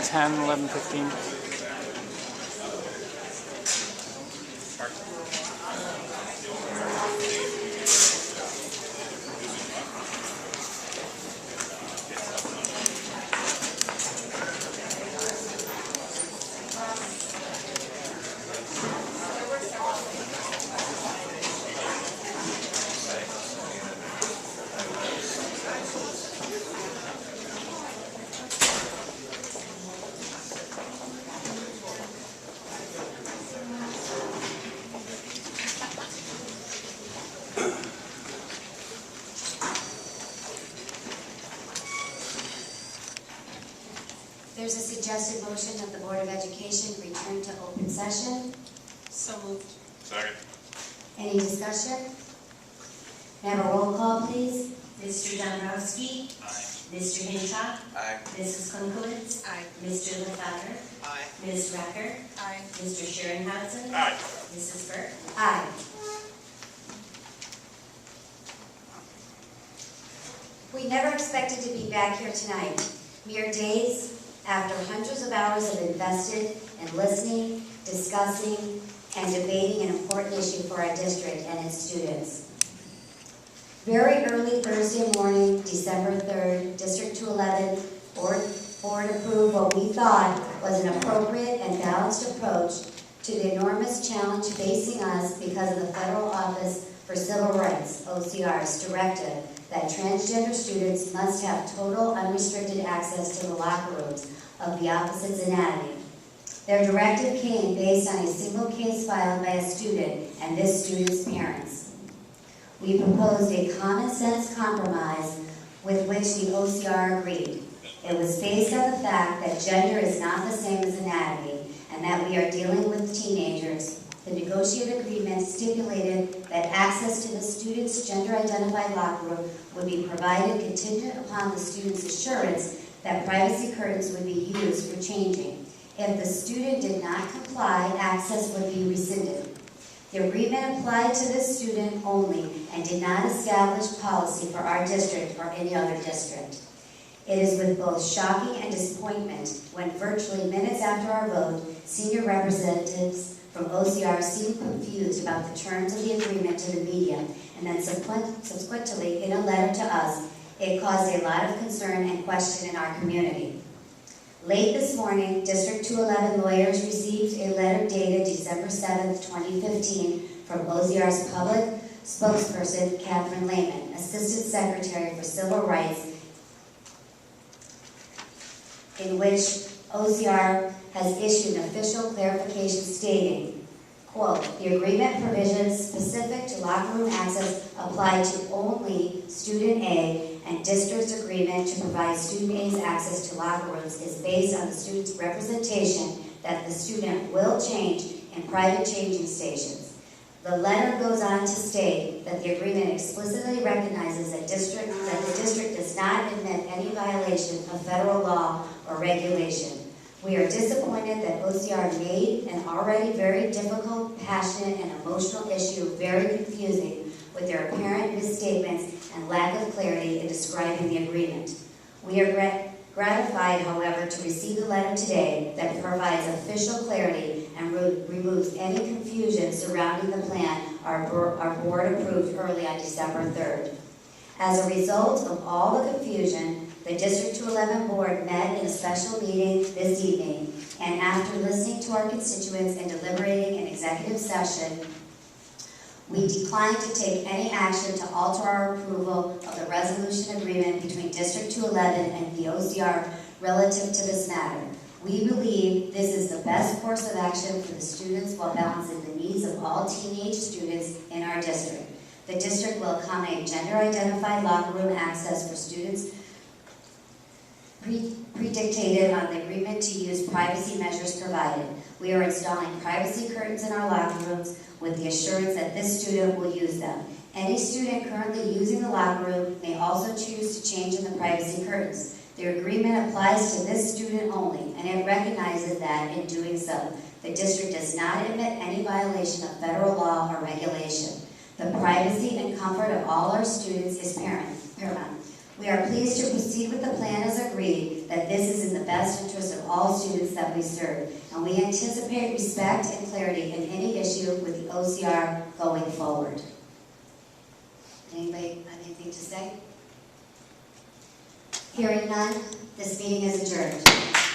11:10, 11:15. There's a suggested motion that the Board of Education return to open session. So moved. Second. Any discussion? May I have a roll call, please? Mr. Dombrowski. Aye. Mr. Hinshaw. Aye. Mrs. Klunkowitz. Aye. Mr. Lefevre. Aye. Ms. Recker. Aye. Mr. Scherenhausen. Aye. Mrs. Burke. Aye. We never expected to be back here tonight, mere days after hundreds of hours have invested in listening, discussing, and debating an important issue for our district and its students. Very early Thursday morning, December 3rd, District 211 Board approved what we thought was an appropriate and balanced approach to the enormous challenge facing us because of the Federal Office for Civil Rights, OCR's directive that transgender students must have total unrestricted access to the locker rooms of the opposite's anatomy. Their directive came based on a single case filed by a student and this student's parents. We proposed a common sense compromise with which the OCR agreed. It was based on the fact that gender is not the same as anatomy and that we are dealing with teenagers. The negotiated agreement stipulated that access to the student's gender-identified locker room would be provided contingent upon the student's assurance that privacy curtains would be used for changing. If the student did not comply, access would be rescinded. The agreement applied to this student only and did not establish policy for our district or any other district. It is with both shocking and disappointment when virtually minutes after our vote, senior representatives from OCR seemed confused about the terms of the agreement to the media, and then subsequently, in a letter to us, it caused a lot of concern and question in our community. Late this morning, District 211 lawyers received a letter dated December 7th, 2015 from OCR's public spokesperson, Catherine Lehman, Assistant Secretary for Civil Rights, in which OCR has issued an official clarification stating, quote, the agreement provisions specific to locker room access apply to only student A, and district's agreement to provide student A's access to locker rooms is based on the student's representation that the student will change in private changing stations. The letter goes on to state that the agreement explicitly recognizes that the district does not admit any violation of federal law or regulation. We are disappointed that OCR made an already very difficult, passionate, and emotional issue very confusing with their apparent misstatements and lack of clarity in describing the agreement. We are gratified, however, to receive the letter today that provides official clarity and removes any confusion surrounding the plan our board approved early on December 3rd. As a result of all the confusion, the District 211 board met in a special meeting this evening, and after listening to our constituents and deliberating in executive session, we declined to take any action to alter our approval of the resolution agreement between District 211 and the OCR relative to this matter. We believe this is the best course of action for the students while balancing the needs of all teenage students in our district. The district will accommodate gender-identified locker room access for students predictated on the agreement to use privacy measures provided. We are installing privacy curtains in our locker rooms with the assurance that this student will use them. Any student currently using the locker room may also choose to change in the privacy curtains. The agreement applies to this student only, and it recognizes that in doing so, the district does not admit any violation of federal law or regulation. The privacy and comfort of all our students is paramount. We We are pleased to proceed with the plan as agreed, that this is in the best interest of all students that we serve, and we anticipate respect and clarity in any issue with the OCR going forward. Anybody have anything to say? Hearing none, this meeting is adjourned.